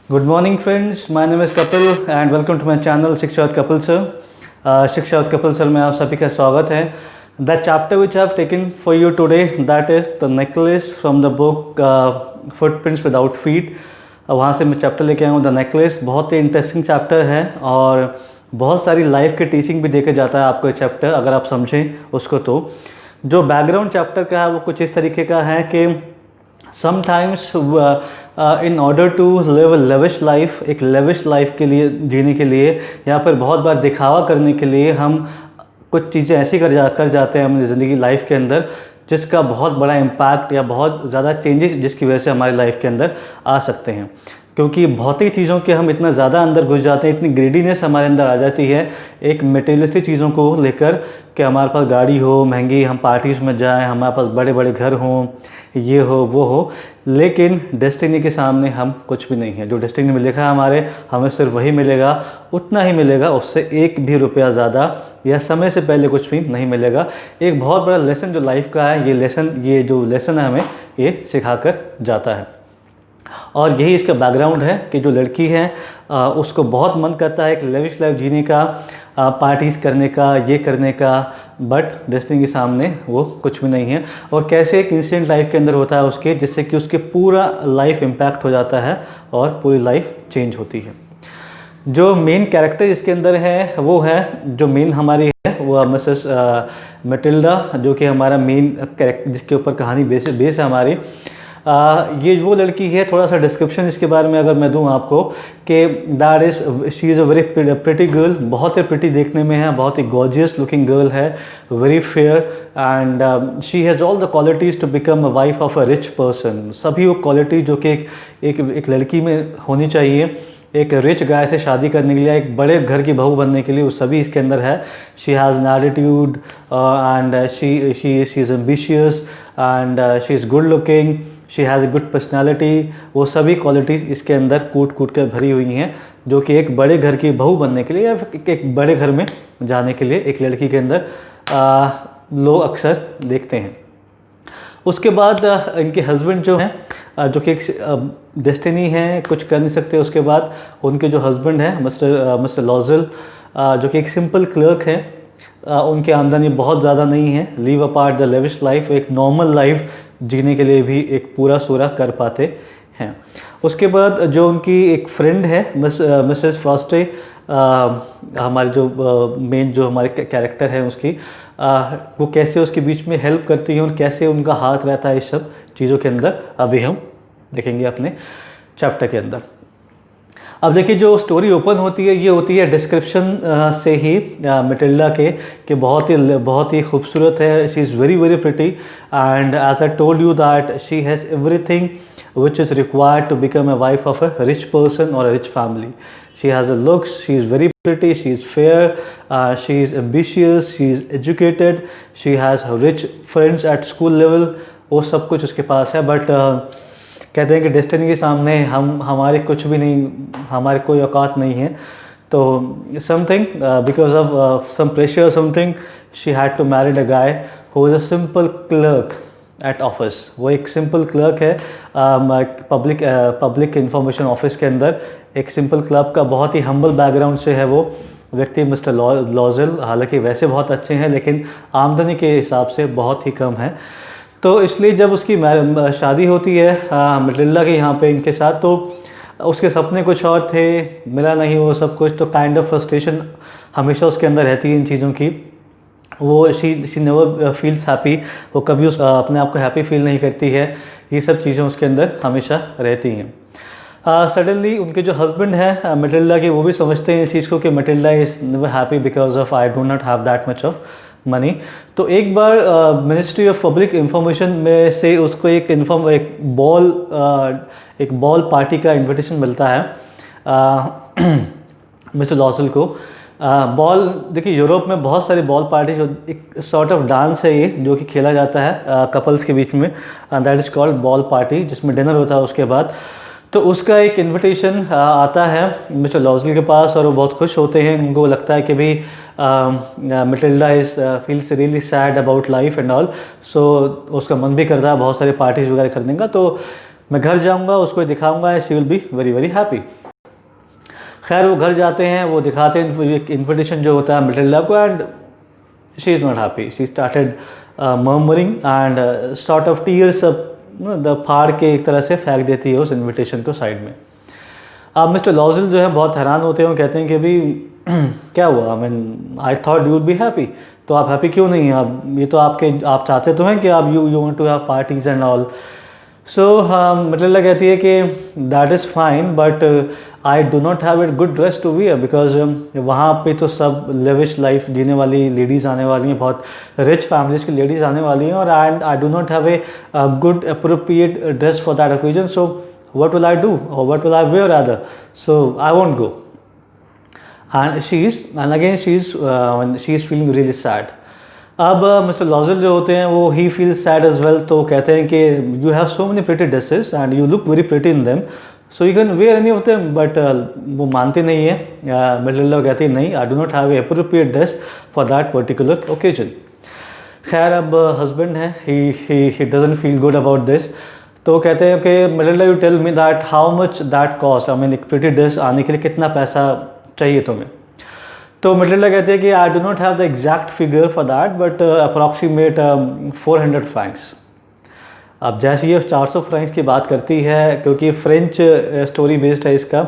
Good morning friends, my name is Kapil and welcome to my channel शिक्षा with Kapil sir. शिक्षा with Kapil sir में आप सभी का स्वागत है. The chapter which I have taken for you today, that is the necklace from the book Footprints Without Feet. वहाँ से मैं चैप्टर लेके आया हूँ. द नेकलेस बहुत ही इंटरेस्टिंग चैप्टर है और बहुत सारी लाइफ की टीचिंग भी देके जाता है आपको चैप्टर, अगर आप समझें उसको. तो जो बैकग्राउंड चैप्टर का है वो कुछ इस तरीके का है कि sometimes in order to live a lavish life, एक लेविश लाइफ के लिए जीने के लिए या फिर बहुत बार दिखावा करने के लिए हम कुछ चीज़ें ऐसी कर जाते हैं अपनी ज़िंदगी लाइफ के अंदर जिसका बहुत बड़ा इम्पैक्ट या बहुत ज़्यादा चेंजेस जिसकी वजह से हमारी लाइफ के अंदर आ सकते हैं. क्योंकि भौतिक चीज़ों के हम इतना ज़्यादा अंदर घुस जाते हैं, इतनी ग्रीडीनेस हमारे अंदर आ जाती है एक मटेरियलिस्टिक चीज़ों को लेकर कि हमारे पास गाड़ी हो महंगी, हम पार्टीज़ में जाएं, हमारे पास बड़े बड़े घर हों, ये हो वो हो, लेकिन डेस्टिनी के सामने हम कुछ भी नहीं है. जो डेस्टिनी में लिखा है हमारे, हमें सिर्फ वही मिलेगा, उतना ही मिलेगा, उससे एक भी रुपया ज़्यादा या समय से पहले कुछ भी नहीं मिलेगा. एक बहुत बड़ा लेसन जो लाइफ का है, ये जो लेसन है हमें ये सिखा कर जाता है. और यही इसका बैकग्राउंड है कि जो लड़की है उसको बहुत मन करता है एक लेविश लाइफ जीने का, पार्टीज़ करने का, ये करने का, बट डेस्टिनी के सामने वो कुछ भी नहीं है. और कैसे एक इंसिडेंट लाइफ के अंदर होता है उसके, जिससे कि उसके पूरा लाइफ इम्पैक्ट हो जाता है और पूरी लाइफ चेंज होती है. जो मेन कैरेक्टर इसके अंदर है वो है, जो मेन हमारी है वो मिसेस मैटिल्डा, जो कि हमारा मेन कैरेक्टर जिसके ऊपर कहानी बेस है हमारी. ये वो लड़की है. थोड़ा सा डिस्क्रिप्शन इसके बारे में अगर मैं दूं आपको कि that is she is a very pretty girl, बहुत ही प्रिटी देखने में है, बहुत ही गॉर्जियस लुकिंग गर्ल है, very fair and she has all the qualities to become a wife of a rich person. सभी वो क्वालिटी जो कि एक लड़की में होनी चाहिए एक रिच गाय से शादी करने के लिए, एक बड़े घर की बहू बनने के लिए, वो सभी इसके अंदर है. She has an attitude and she is ambitious and she is good looking, she has a good personality. वो सभी क्वालिटीज़ इसके अंदर कूट कर भरी हुई हैं जो कि एक बड़े घर की बहू बनने के लिए या एक बड़े घर में जाने के लिए एक लड़की के अंदर लोग अक्सर देखते हैं. उसके बाद इनके हस्बैंड जो हैं, जो कि एक डेस्टिनी है, कुछ कर नहीं सकते. उसके बाद उनके जो हस्बैंड हैं मिस्टर लॉजल, जो कि एक सिंपल क्लर्क हैं. उनकी आमदनी बहुत ज़्यादा नहीं है, leave apart the lavish life, एक नॉर्मल लाइफ जीने के लिए भी एक पूरा सूरा कर पाते हैं. उसके बाद जो उनकी एक फ्रेंड है मिसेस फ्रॉस्टे, हमारे जो मेन जो हमारे कैरेक्टर है उसकी, वो कैसे उसके बीच में हेल्प करती है और कैसे उनका हाथ रहता है इस सब चीज़ों के अंदर, अभी हम देखेंगे अपने चैप्टर के अंदर. अब देखिए जो स्टोरी ओपन होती है ये होती है डिस्क्रिप्शन से ही मैटिल्डा के कि बहुत ही खूबसूरत है. She is very very pretty and as I told you that she has everything which is required to become a wife of a rich person or a rich family. She has a looks, she is very pretty, she is fair, she is ambitious, she is educated, she has rich friends at school level. वो सब कुछ उसके पास है. But कहते हैं कि destiny के सामने हमारे कुछ भी नहीं, हमारे कोई औकात नहीं है. तो something because of some pressure something she had to married a guy who is a simple clerk at office. वो एक सिंपल क्लर्क है पब्लिक इंफॉर्मेशन ऑफिस के अंदर, एक सिंपल क्लर्क का बहुत ही हम्बल बैकग्राउंड से है वो व्यक्ति मिस्टर लॉजल. हालांकि वैसे बहुत अच्छे हैं लेकिन आमदनी के हिसाब से बहुत ही कम है. तो इसलिए जब उसकी शादी होती है मैटिल्डा के यहाँ पे इनके साथ, तो उसके सपने कुछ और थे, मिला नहीं वो सब कुछ. तो काइंड ऑफ फ्रस्ट्रेशन हमेशा उसके अंदर रहती है इन चीज़ों की. वो शी नेवर फील्स हैप्पी, वो कभी अपने आप को हैप्पी फील नहीं करती है. ये सब चीज़ें उसके अंदर हमेशा रहती हैं. सडनली उनके जो हस्बैंड है मैटिल्डा के, वो भी समझते हैं इस चीज़ को कि Matilda is never happy because of I do not have that much of money. तो एक बार मिनिस्ट्री ऑफ पब्लिक इंफॉर्मेशन में से उसको एक बॉल पार्टी का इन्विटेशन मिलता है मिस्टर लॉजल को. बॉल देखिए यूरोप में बहुत सारी बॉल पार्टी, जो एक सॉर्ट ऑफ डांस है ये जो कि खेला जाता है कपल्स के बीच में, that is called ball party, जिसमें डिनर होता है उसके बाद. तो उसका एक इनविटेशन आता है मिस्टर लॉजल के पास और वो बहुत खुश होते हैं. उनको लगता है कि भाई Matilda is feels really sad about life and all, so उसका मन भी करता है बहुत सारे पार्टीज वगैरह करने का, तो मैं घर जाऊंगा, उसको दिखाऊंगा, she will be very very happy. खैर वो घर जाते हैं, वो दिखाते हैं एक इन्विटेशन जो होता है Matilda को, and she is not happy, she started murmuring and sort of tears the फाड़ के एक तरह से फेंक देती है उस इन्विटेशन को साइड में। अब मिस्टर लॉजल जो है बहुत हैरान होते हैं, वो कहते हैं कि अभी क्या हुआ, I thought you would be happy, तो आप हैप्पी क्यों नहीं हैं? आप ये तो आप चाहते तो हैं कि आप you want to have parties and all. So Matilda कहती है कि that is fine, but I do not have a good dress to wear, because वहाँ पे तो सब लेविश लाइफ जीने वाली लेडीज़ आने वाली हैं, बहुत रिच फैमिलीज की लेडीज़ आने वाली हैं, और and I do not have a good appropriate dress for that occasion, so what will I do, or what will I wear rather, so I won't go. And again she is feeling really sad. अब mister Loisel जो होते हैं वो ही feels sad as well, तो कहते हैं कि you have so many pretty dresses and you look very pretty in them, so you can wear any of them, but वो मानते नहीं है। Matilda कहती है नहीं, I do not have a appropriate dress for that particular occasion. खैर अब husband है, he doesn't feel good about this, तो कहते हैं कि Matilda you tell me that how much that cost, I mean एक प्रिटी ड्रेस आने के लिए कितना पैसा चाहिए तुम्हें? तो Matilda कहते हैं कि आई do not have the exact figure for that, but approximate 400 Franks. अब जैसे ये 400 फ्रैंक्स की बात करती है, क्योंकि फ्रेंच स्टोरी बेस्ड है इसका,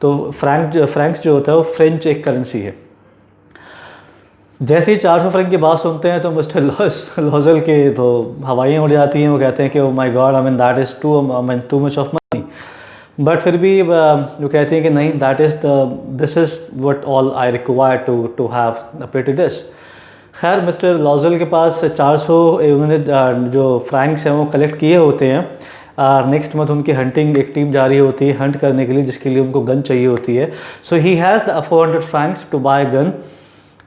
तो फ्रैंक्स जो होता है वो फ्रेंच एक करेंसी है। जैसे ही 400 फ्रैंक की बात सुनते हैं तो मिस्टर लॉजल के तो हवाइयाँ उड़ जाती हैं, वो कहते हैं कि oh my god, I mean that is too much of money, but फिर भी वो कहती हैं कि नहीं, that is this is what all I require to have a pretty dress. खैर मिस्टर लॉजल के पास 400 उन्होंने जो फ्रैंक्स हैं वो कलेक्ट किए होते हैं। नेक्स्ट मंथ उनकी हंटिंग एक टीम जा रही होती है हंट करने के लिए, जिसके लिए उनको गन चाहिए होती है, so he has the 400 francs to buy gun,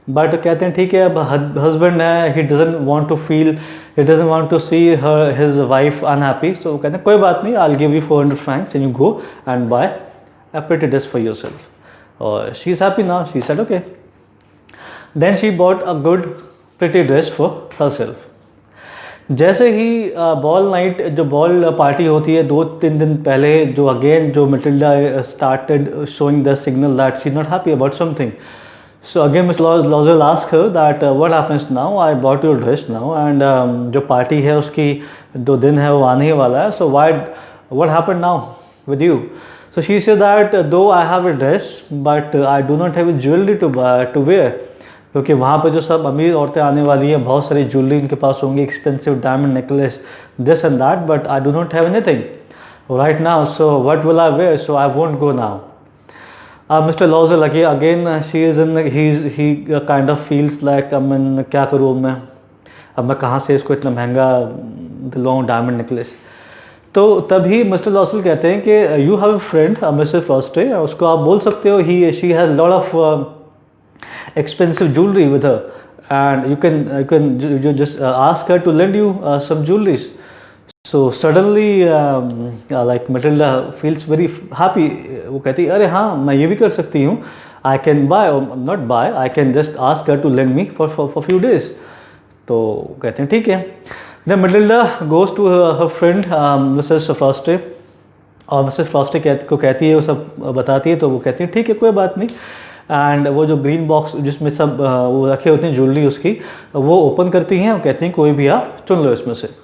but कहते हैं ठीक है, अब हस्बैंड है, he doesn't want to see his wife unhappy, so वो कहते हैं कोई बात नहीं, I will give you 400 francs and you go and buy a pretty dress for yourself. और she is happy now, she said okay. Then she bought a good pretty dress for herself. जैसे ही ball night, जो ball party होती है 2-3 दिन पहले, जो Matilda started showing the signal that she's not happy about something. So again Miss Lozell asked her that what happens now, I bought your dress now, and जो party है उसकी 2 दिन है वो आने ही वाला है, so what happened now with you? So she said that though I have a dress but I do not have a jewelry to wear, क्योंकि वहाँ पे जो सब अमीर औरतें आने वाली हैं, बहुत सारी ज्वेलरी उनके पास होंगी, expensive diamond necklace, this and that, but I do not have anything right now, so what will I wear, so I won't go now. Mr. Lozell again she is in he kind of feels like I mean क्या करूँ मैं, अब मैं कहाँ से इसको इतना महंगा दिलवाऊँ डायमंड नेकलेस। तो तभी मिस्टर लॉजल कहते हैं कि you have a friend mister Forestier, उसको आप बोल सकते हो, she has lot of expensive jewellery with her, and you can just ask her to lend you some jewelleries. So suddenly like Matilda feels very happy, वो कहती है अरे हाँ मैं ये भी कर सकती हूँ, I can buy or not buy, I can just ask her to lend me for few days। तो कहते हैं ठीक है। Then Matilda goes to her friend Mrs. Froste, और Mrs. Froste को कहती है, वो सब बताती है, तो वो कहती है ठीक है कोई बात नहीं, एंड वो जो ग्रीन बॉक्स जिसमें सब वो रखे होते हैं ज्वेलरी उसकी, वो ओपन करती हैं और कहती हैं कोई भी आप चुन लो इसमें से।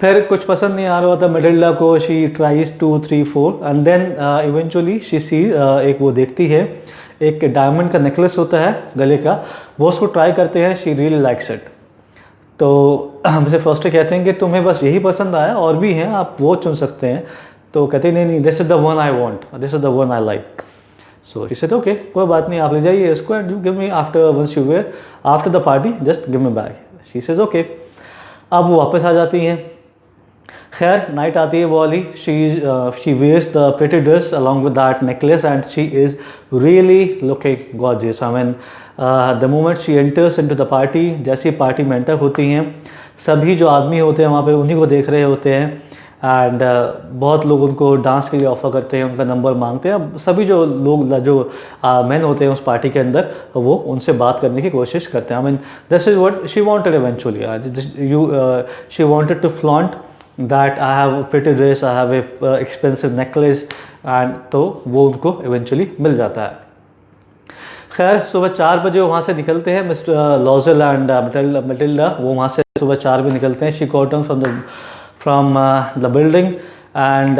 फिर कुछ पसंद नहीं आ रहा होता Matilda को, she tries 2, 3, 4 and then eventually she see एक वो देखती है, एक डायमंड का नेकलेस होता है गले का, वो उसको ट्राई करते हैं, शी रियली लाइक्स इट। तो मुझे फर्स्ट कहते हैं कि तुम्हें बस यही पसंद आया, और भी हैं आप वो चुन सकते हैं, तो कहते हैं नहीं this is the one I want, this is the one I like. So she said okay कोई बात नहीं, आप ले जाइए इसको, and you give me after once you wear after the party just give me back. She says okay. अब वो वापस आ जाती हैं। खैर नाइट आती है वो वाली, she wears the pretty dress along with that necklace and she is really looking gorgeous. I mean the moment she enters into the party, जैसी पार्टी में एंटर होती हैं, सभी जो आदमी होते हैं वहाँ पे उन्हीं को देख रहे होते हैं, एंड बहुत लोग उनको डांस के लिए ऑफर करते हैं, उनका नंबर मांगते हैं। अब सभी जो लोग जो मैन होते हैं उस पार्टी के अंदर, वो उनसे बात करने की कोशिश करते हैं। I mean this is what she wanted eventually, she wanted to flaunt that I have pretty dress, I have a expensive necklace, and तो वो उनको इवेंचुअली मिल जाता है। खैर सुबह 4 बजे वहाँ से निकलते हैं मिस्टर लॉजल एंड मटिल्डा, वो वहाँ से सुबह 4 बजे निकलते हैं। She got down from the building and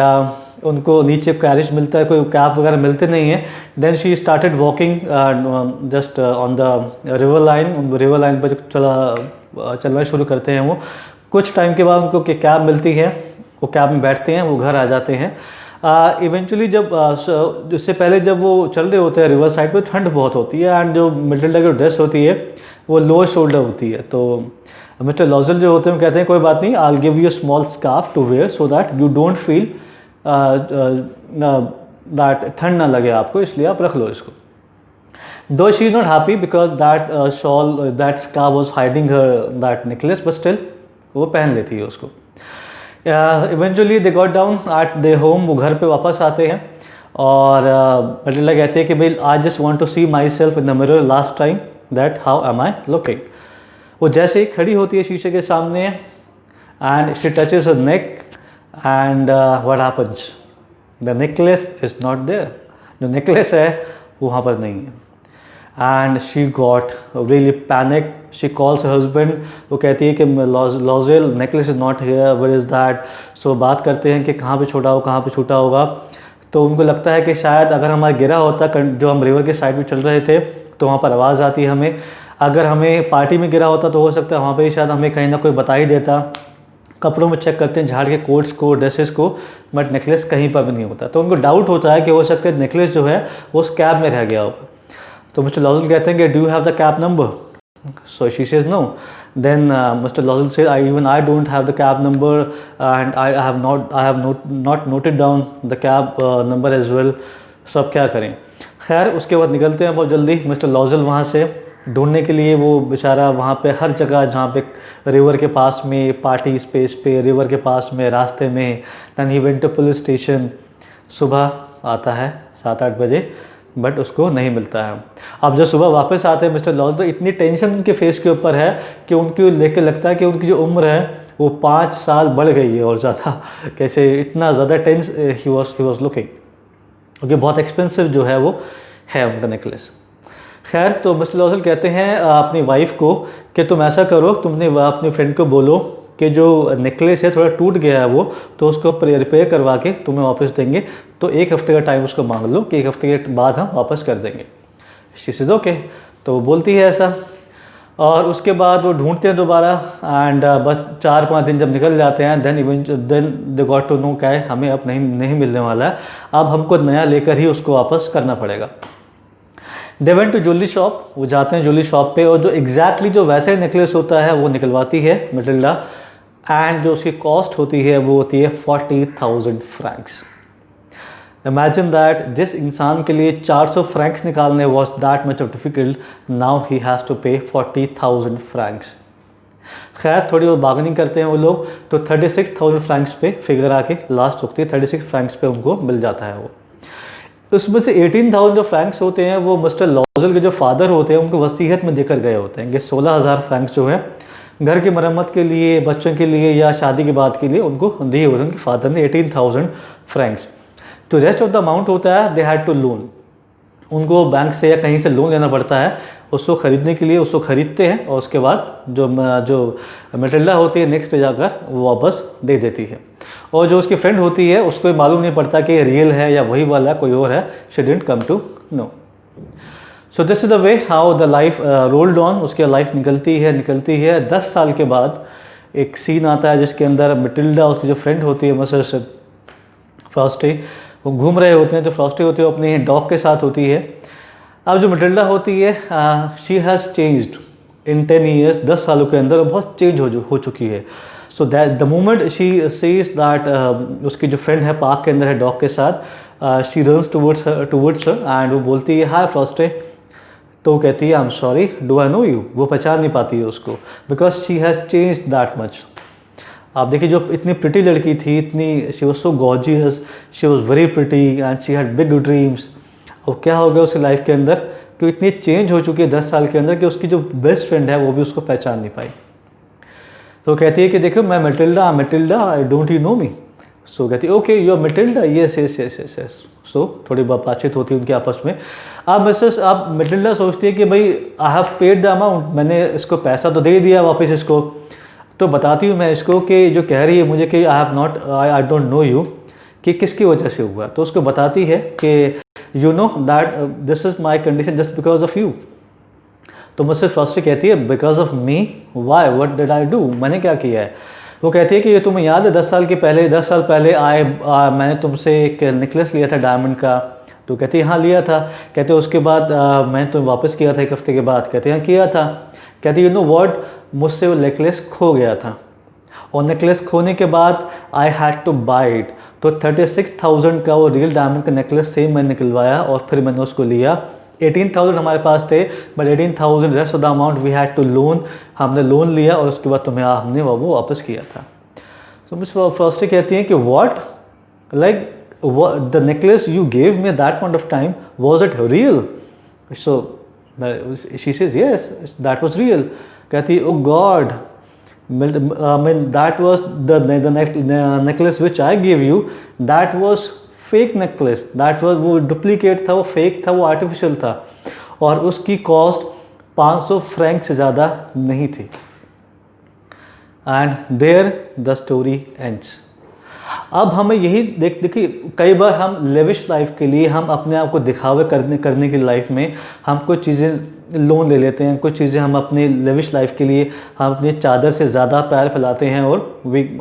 उनको नीचे कैरेज मिलता है, कोई कैब वगैरह मिलते नहीं है। Then she started walking just on the river line पर चलना शुरू करते हैं वो। कुछ टाइम के बाद उनको कैब मिलती है, वो कैब में बैठते हैं, वो घर आ जाते हैं। इवेंचुअली जब इससे पहले जब वो चल रहे होते हैं रिवर साइड पे, ठंड बहुत होती है एंड जो मिटिल्डा की ड्रेस होती है वो लोअर शोल्डर होती है। तो मिस्टर लॉजल जो होते हैं कहते हैं कोई बात नहीं, I will give you small scarf to wear so that you don't feel that ठंड ना लगे आपको, इसलिए आप रख लो इसको। Though she is not happy because that that scarf was hiding her that necklace, but still वो पहन लेती है उसको। Eventually they got down at the home, वो घर पे वापस आते हैं और मटिल्डा कहते हैं कि भाई I just want to see myself in the mirror last time that how am I looking. वो जैसे ही खड़ी होती है शीशे के सामने and she touches her neck and what happens, the necklace is not there, जो नेकलेस है वो वहाँ पर नहीं है। And she got really panic, she calls her husband, वो कहती है कि Loisel necklace is not here, where is that. So बात करते हैं कि कहाँ पे छूटा होगा। तो उनको लगता है कि शायद अगर हमारा गिरा होता, जो हम रिवर के साइड में चल रहे थे, तो वहाँ पर आवाज़ आती है हमें। अगर हमें पार्टी में गिरा होता तो हो सकता है वहाँ पे शायद हमें कहीं ना कोई बता ही देता। कपड़ों में चेक करते हैं, झाड़ के कोट्स को, ड्रेसेस को, बट नेकलेस कहीं पर भी नहीं होता। तो उनको डाउट होता है कि हो सकता है नेकलेस जो है वो उस कैब में रह गया होगा। तो मिस्टर लॉजल कहते हैं कि do you have the cab number, so she says no. Then mister Loisel says I don't have the cab number and I have not noted down the cab number as well, so अब क्या करें। खैर उसके बाद निकलते हैं बहुत जल्दी मिस्टर लॉजल वहाँ से ढूंढने के लिए। वो बेचारा वहाँ पे हर जगह, जहाँ पे रिवर के पास में, पार्टी स्पेस पे, रिवर के पास में, रास्ते में, then he went to police station. सुबह आता है 7-8 बजे, बट उसको नहीं मिलता है। अब जब सुबह वापस आते हैं मिस्टर लॉजल, तो इतनी टेंशन उनके फेस के ऊपर है कि उनकी लेके लगता है कि उनकी जो उम्र है वो 5 साल बढ़ गई है और ज़्यादा, कैसे इतना ज़्यादा टेंस ही वॉज लुकिंग, क्योंकि बहुत एक्सपेंसिव जो है वो है उनका नेकलेस। खैर तो मिस्टर लॉजल कहते हैं अपनी वाइफ को कि तुम ऐसा करो, तुमने अपने फ्रेंड को बोलो कि जो नेकलेस है थोड़ा टूट गया है वो, तो उसको रिपेयर करवा के तुम्हें वापस देंगे। तो 1 हफ्ते का टाइम उसको मांग लो कि 1 हफ्ते के बाद हम वापस कर देंगे। शी सेज ओके, तो वो बोलती है ऐसा। और उसके बाद वो ढूंढते हैं दोबारा एंड बस 4-5 दिन जब निकल जाते हैं, then they got to know क्या है हमें अब नहीं मिलने वाला है, अब हमको नया लेकर ही उसको वापस करना पड़ेगा। They went to jewellery shop, वो जाते हैं ज्वेलरी शॉप पे और जो एग्जैक्टली जो वैसे नेकलेस होता है वो निकलवाती है मटिल्डा, एंड जो उसकी कॉस्ट होती है वो होती है 40,000 फ्रैंक्स। इमेजिन दैट, जिस इंसान के लिए 400 फ्रैंक्स निकालने was that much of difficult, now he has to pay 40,000 Franks. खैर थोड़ी और बार्गेनिंग करते हैं वो लोग, तो 36,000 फ्रैंक्स पे फिगर आके लास्ट होती है, 36 फ्रैंक्स पे उनको मिल जाता है वो। उसमें से 18,000 जो फ्रैंक्स होते हैं वो मिस्टर लॉजल के जो फादर होते हैं उनको वसीयत में देकर गए होते हैं कि 16,000 फ्रैंक्स जो है घर की मरम्मत के लिए, बच्चों के लिए या शादी के बाद के लिए उनको दिए हुए, उनके फादर ने 18,000 फ्रैंक्स। तो रेस्ट ऑफ द अमाउंट होता है दे हैड टू लोन, उनको बैंक से या कहीं से लोन लेना पड़ता है उसको खरीदने के लिए। उसको खरीदते हैं और उसके बाद जो मटिल्डा होती है नेक्स्ट डे जाकर वो वापस दे देती है। और जो उसकी फ्रेंड होती है उसको मालूम नहीं पड़ता कि रियल है या वही वाला कोई और है, she didn't come to know. So this is the way how the life rolled on. उसकी लाइफ निकलती है 10 साल के बाद एक सीन आता है जिसके अंदर मटिल्डा, उसकी जो फ्रेंड होती है मिसेस फ्रॉस्टी, वो घूम रहे होते हैं। जो फ्रॉस्टी होती है वो अपनी डॉग के साथ होती है। अब जो मटिल्डा होती है she has changed in 10 years, 10 सालों के अंदर बहुत चेंज हो चुकी है। So that the moment she sees that उसकी जो फ्रेंड है पार्क के अंदर है डॉग के साथ, she runs towards her and वो बोलती है हाय फ्रॉस्टी। तो वो कहती है I am sorry, do I know you. वो पहचान नहीं पाती है उसको because she has changed that much. आप देखिए जो इतनी प्रिटी लड़की थी, इतनी she was so gorgeous, she was very pretty and she had big dreams. और क्या हो गया उसकी लाइफ के अंदर कि इतनी चेंज हो चुकी है 10 साल के अंदर कि उसकी जो बेस्ट फ्रेंड है वो भी उसको पहचान नहीं पाई। तो कहती है कि देखो मैं Matilda, I don't you know me. So कहती है okay you are Matilda, yes yes yes yes yes. So थोड़ी बातचीत होती है उनके आपस में। अब मटिल्डा सोचती है कि भाई I have paid the amount, मैंने इसको पैसा तो दे दिया वापस इसको। तो बताती हूँ मैं इसको कि जो कह रही है मुझे कि आई डोंट नो यू, कि किसकी वजह से हुआ। तो उसको बताती है कि you know that this is my condition just because of you. तो मुझसे फर्स्ट कहती है because of me, why, what did I do, मैंने क्या किया है। वो कहती है कि ये तुम्हें याद है 10 साल पहले मैंने तुमसे एक नेकलेस लिया था डायमंड का। तो कहती है हाँ लिया था। कहते उसके बाद मैंने तुम्हें वापस किया था 1 हफ्ते के बाद। कहते हैं किया था। कहती यू नो व्हाट, मुझसे वो नेकलेस खो गया था और नेकलेस खोने के बाद I had to buy it. तो 36,000 का वो रियल डायमंड का नेकलेस सेम मैंने निकलवाया और फिर मैंने उसको लिया। 18,000 हमारे पास थे, but 18,000 rest of the amount we had to loan, हमने लोन लिया और उसके बाद तुम्हें हमने वो वापस किया था। तो मिस फर्स्ट कहती हैं कि what, like the necklace you give me that point of time, was it real? So she says yes that was real. कहती ओ God, I mean that was the necklace which I gave you, that was fake necklace, that was वो duplicate था, वो fake था, वो artificial था और उसकी cost 500 Frank से ज़्यादा नहीं थी। And there the story ends. अब हमें यही देखिए कई बार हम लेविश लाइफ के लिए, हम अपने आप को दिखावे करने की लाइफ में हम कुछ चीज़ें लोन ले लेते हैं, कुछ चीज़ें हम अपने लेविश लाइफ के लिए हम अपनी चादर से ज़्यादा पैर फैलाते हैं और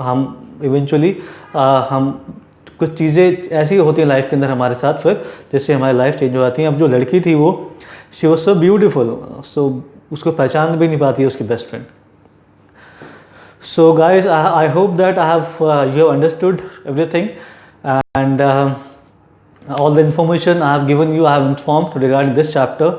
हम इवेंचुअली हम कुछ चीज़ें ऐसी होती हैं लाइफ के अंदर हमारे साथ, फिर जैसे हमारी लाइफ चेंज हो जाती है। अब जो लड़की थी वो शी वॉज सो ब्यूटीफुल, सो उसको पहचान भी नहीं पाती है उसकी best friend. So guys, I hope that you have understood everything and all the information I have given you, I have informed regarding this chapter,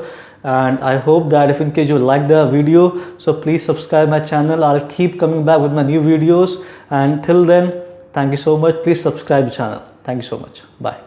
and I hope that if in case you like the video, so please subscribe my channel. I'll keep coming back with my new videos, and till then thank you so much. Please subscribe the channel. Thank you so much. Bye.